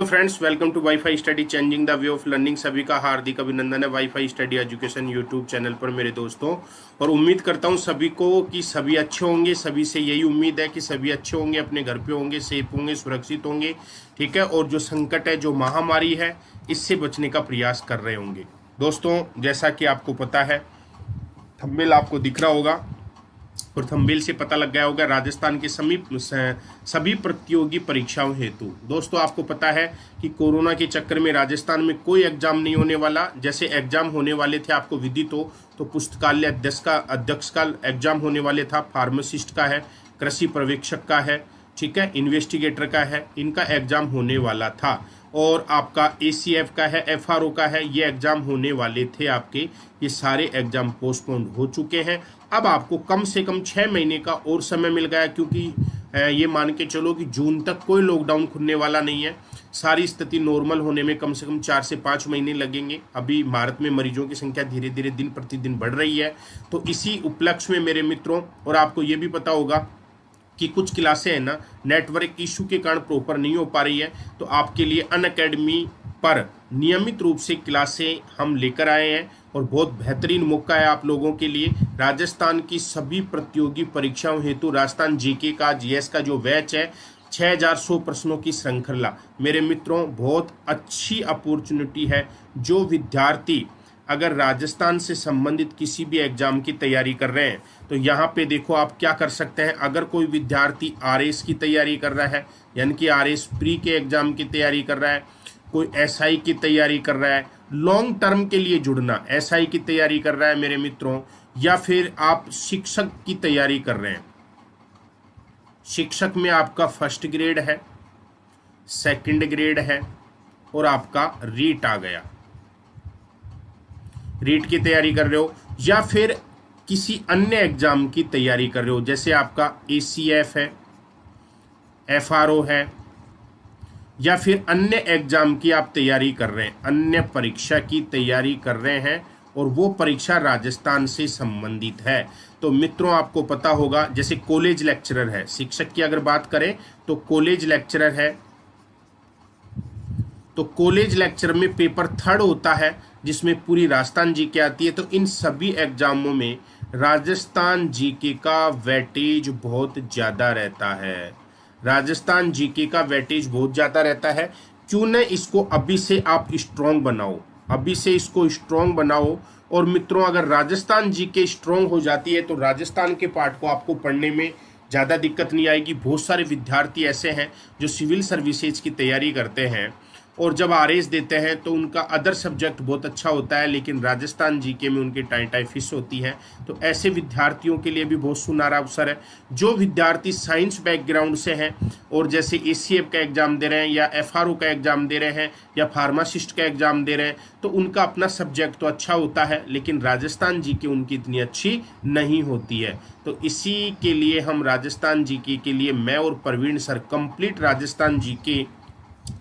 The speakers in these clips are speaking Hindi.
Hello friends, welcome to WiFi study changing the way of learning. सभी का हार्दिक अभिनंदन है WiFi study education YouTube channel पर मेरे दोस्तों। और उम्मीद करता हूं सभी को कि सभी अच्छे होंगे। सभी से यही उम्मीद है कि सभी अच्छे होंगे, अपने घर पे होंगे, सेफ होंगे, सुरक्षित होंगे। ठीक है। और जो संकट है, जो महामारी है, इससे बचने का प्रयास कर रहे होंगे। दोस्तों, जैसा कि आपको पता है, थंबनेल आपको दिख रहा होगा और थंबनेल से पता लग गया होगा, राजस्थान के सभी प्रतियोगी परीक्षाओं हेतु। दोस्तों, आपको पता है कि कोरोना के चक्कर में राजस्थान में कोई एग्जाम नहीं होने वाला। जैसे एग्जाम होने वाले थे, आपको विदित हो तो पुस्तकालय अध्यक्ष का एग्जाम होने वाले था, फार्मासिस्ट का है, कृषि पर्यवेक्षक का है, ठीक है, इन्वेस्टिगेटर का है, इनका एग्जाम होने वाला था। और आपका ACF का है, FRO का है, ये एग्जाम होने वाले थे आपके। ये सारे एग्जाम पोस्टपोन हो चुके हैं। अब आपको कम से कम 6 महीने का और समय मिल गया, क्योंकि ये मान के चलो कि जून तक कोई लॉकडाउन खुलने वाला नहीं है। सारी स्थिति नॉर्मल होने में कम से कम 4 से 5 महीने लगेंगे। अभी भारत में मरीजों की संख्या धीरे धीरे दिन प्रतिदिन बढ़ रही है। तो इसी उपलक्ष्य में मेरे मित्रों, और आपको ये भी पता होगा कि कुछ क्लासें हैं ना, नेटवर्क इशू के कारण प्रॉपर नहीं हो पा रही है। तो आपके लिए अनअकैडमी पर नियमित रूप से क्लासें हम लेकर आए हैं और बहुत बेहतरीन मौका है आप लोगों के लिए। राजस्थान की सभी प्रतियोगी परीक्षाओं हेतु राजस्थान जीके का, जीएस का जो बैच है, 6100 प्रश्नों की श्रृंखला। मेरे मित्रों, बहुत अच्छी अपॉर्चुनिटी है। जो विद्यार्थी अगर राजस्थान से संबंधित किसी भी एग्जाम की तैयारी कर रहे हैं, तो यहाँ पे देखो आप क्या कर सकते हैं। अगर कोई विद्यार्थी RS की तैयारी कर रहा है, यानी कि RS प्री के एग्जाम की तैयारी कर रहा है, कोई SI की तैयारी कर रहा है, लॉन्ग टर्म के लिए जुड़ना, SI की तैयारी कर रहा है मेरे मित्रों, या फिर आप शिक्षक की तैयारी कर रहे हैं। शिक्षक में आपका फर्स्ट ग्रेड है, सेकंड ग्रेड है और आपका रीट आ गया। रीट की तैयारी कर रहे हो या फिर किसी अन्य एग्जाम की तैयारी कर रहे हो, जैसे आपका ACF है, FRO है, या फिर अन्य एग्जाम की आप तैयारी कर रहे हैं, अन्य परीक्षा की तैयारी कर रहे हैं और वो परीक्षा राजस्थान से संबंधित है। तो मित्रों, आपको पता होगा, जैसे कॉलेज लेक्चरर है, शिक्षक की अगर बात करें तो कॉलेज लेक्चरर है, तो कॉलेज लेक्चर में पेपर 3rd होता है, जिसमें पूरी राजस्थान जीके आती है। तो इन सभी एग्जामों में राजस्थान जीके का वेटेज बहुत ज़्यादा रहता है। राजस्थान जीके का वेटेज बहुत ज़्यादा रहता है। क्यों न इसको अभी से आप स्ट्रॉन्ग बनाओ, अभी से इसको स्ट्रॉन्ग बनाओ। और मित्रों, अगर राजस्थान जीके स्ट्रॉन्ग हो जाती है तो राजस्थान के पार्ट को आपको पढ़ने में ज़्यादा दिक्कत नहीं आएगी। बहुत सारे विद्यार्थी ऐसे हैं जो सिविल सर्विसेज की तैयारी करते हैं और जब RS देते हैं तो उनका अदर सब्जेक्ट बहुत अच्छा होता है, लेकिन राजस्थान जीके में उनकी टाई फिश होती है। तो ऐसे विद्यार्थियों के लिए भी बहुत सुनहरा अवसर है। जो विद्यार्थी साइंस बैकग्राउंड से हैं और जैसे ACF का एग्जाम दे रहे हैं या FRO का एग्जाम दे रहे हैं या फार्मासिस्ट का एग्जाम दे रहे हैं, तो उनका अपना सब्जेक्ट तो अच्छा होता है, लेकिन राजस्थान जीके उनकी इतनी अच्छी नहीं होती है। तो इसी के लिए हम राजस्थान जीके के लिए, मैं और Praveen sir, complete Rajasthan GK,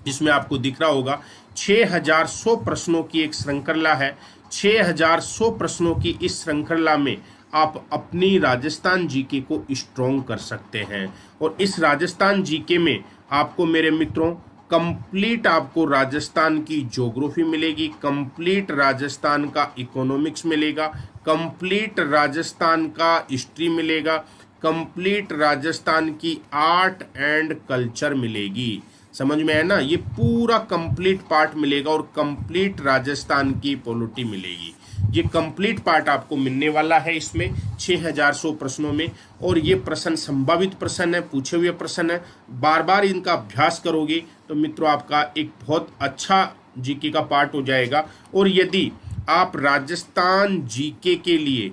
जिसमें आपको दिख रहा होगा 6100 प्रश्नों की एक श्रृंखला है। 6100 प्रश्नों की इस श्रृंखला में आप अपनी राजस्थान जीके को स्ट्रॉन्ग कर सकते हैं। और इस राजस्थान जीके में आपको मेरे मित्रों कंप्लीट, आपको राजस्थान की ज्योग्राफी मिलेगी, कंप्लीट राजस्थान का इकोनॉमिक्स मिलेगा, कंप्लीट राजस्थान का हिस्ट्री मिलेगा, कंप्लीट राजस्थान की आर्ट एंड कल्चर मिलेगी। समझ में है ना? ये पूरा कंप्लीट पार्ट मिलेगा और कंप्लीट राजस्थान की पॉलिटी मिलेगी। ये कंप्लीट पार्ट आपको मिलने वाला है इसमें 6100 प्रश्नों में। और ये प्रश्न संभावित प्रश्न है, पूछे हुए प्रश्न है। बार बार इनका अभ्यास करोगे तो मित्रों आपका एक बहुत अच्छा जीके का पार्ट हो जाएगा। और यदि आप राजस्थान जीके के लिए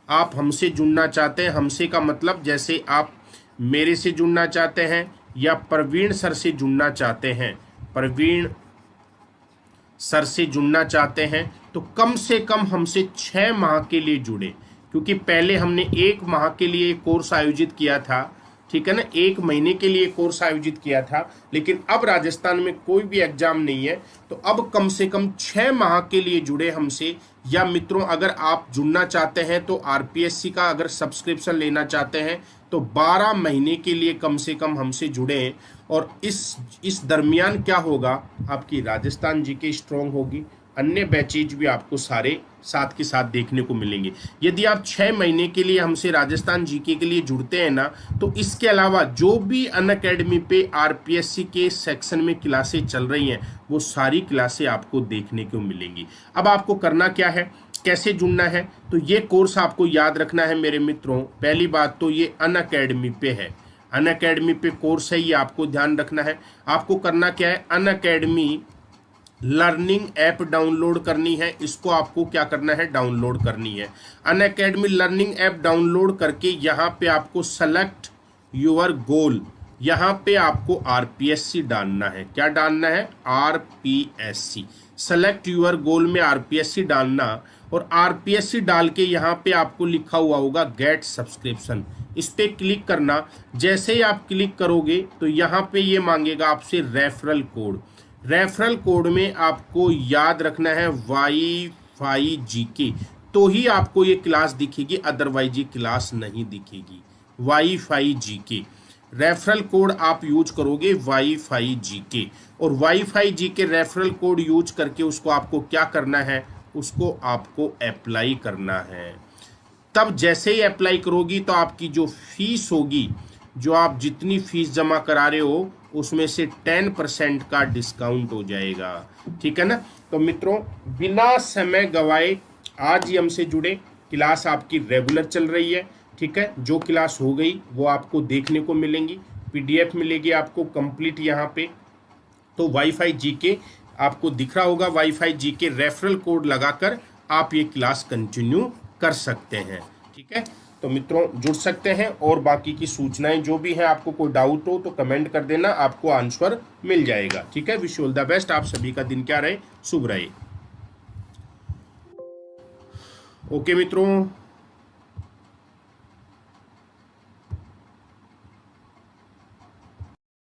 आप हमसे जुड़ना चाहते हैं, हमसे का मतलब जैसे आप मेरे से जुड़ना चाहते हैं या प्रवीण सर से जुड़ना चाहते हैं, प्रवीण सर से जुड़ना चाहते हैं, तो कम से कम हमसे 6 माह के लिए जुड़े। क्योंकि पहले हमने 1 माह के लिए कोर्स आयोजित किया था, ठीक है ना, 1 महीने के लिए कोर्स आयोजित किया था, लेकिन अब राजस्थान में कोई भी एग्जाम नहीं है, तो अब कम से कम 6 माह के लिए जुड़े हमसे। या मित्रों, अगर आप जुड़ना चाहते हैं तो RPSC का अगर सब्सक्रिप्शन लेना चाहते हैं तो 12 महीने के लिए कम से कम हमसे जुड़े। और इस दरमियान क्या होगा, आपकी राजस्थान जीके स्ट्रांग होगी, अन्य बैचेज भी आपको सारे साथ के साथ देखने को मिलेंगे। यदि आप 6 महीने के लिए हमसे राजस्थान जीके के लिए जुड़ते हैं ना, तो इसके अलावा जो भी अनअकैडमी पे आरपीएससी के सेक्शन में क्लासें चल रही हैं, वो सारी क्लासें आपको देखने को मिलेंगी। अब आपको करना क्या है, कैसे जुड़ना है, तो ये कोर्स आपको याद रखना है मेरे मित्रों। पहली बात तो ये अनअकैडमी पे है, अनअकैडमी पे कोर्स है, ये आपको ध्यान रखना है। आपको करना क्या है, अनअकैडमी लर्निंग ऐप डाउनलोड करनी है, इसको आपको क्या करना है, डाउनलोड करनी है। अनअकैडमी लर्निंग ऐप डाउनलोड करके यहाँ पे आपको सेलेक्ट योर गोल, यहाँ पे आपको आरपीएससी डालना है। क्या डालना है, आरपीएससी। सेलेक्ट योर गोल में आरपीएससी डालना, और आरपीएससी डाल के यहाँ पे आपको लिखा हुआ होगा गेट सब्सक्रिप्शन, इस पे क्लिक करना। जैसे ही आप क्लिक करोगे तो यहाँ पे ये मांगेगा आपसे रेफरल कोड। रेफरल कोड में आपको याद रखना है वाईफाई जीके, तो ही आपको ये क्लास दिखेगी, अदरवाइज ये क्लास नहीं दिखेगी। वाईफाई जीके रेफरल कोड आप यूज करोगे, वाईफाई जीके, और wifi GK referral code use करके उसको आपको क्या करना है, उसको आपको अप्लाई करना है। तब जैसे ही अप्लाई करोगी तो आपकी जो फीस होगी, जो आप जितनी फीस जमा करा रहे हो, उसमें से 10% का डिस्काउंट हो जाएगा। ठीक है ना। तो मित्रों, बिना समय गवाए आज ही हमसे जुड़े, क्लास आपकी रेगुलर चल रही है। ठीक है, जो क्लास हो गई वो आपको देखने को मिलेंगी, पीडीएफ मिलेगी आपको कंप्लीट यहाँ पे। तो वाईफाई जीके आपको दिख रहा होगा, वाईफाई जीके रेफरल कोड लगाकर आप ये क्लास कंटिन्यू कर सकते हैं। ठीक है, तो मित्रों जुड़ सकते हैं, और बाकी की सूचनाएं जो भी हैं, आपको कोई डाउट हो तो कमेंट कर देना, आपको आंसर मिल जाएगा। ठीक है, wish you all the best. आप सभी का दिन क्या रहे, शुभ रहे। ओके मित्रों।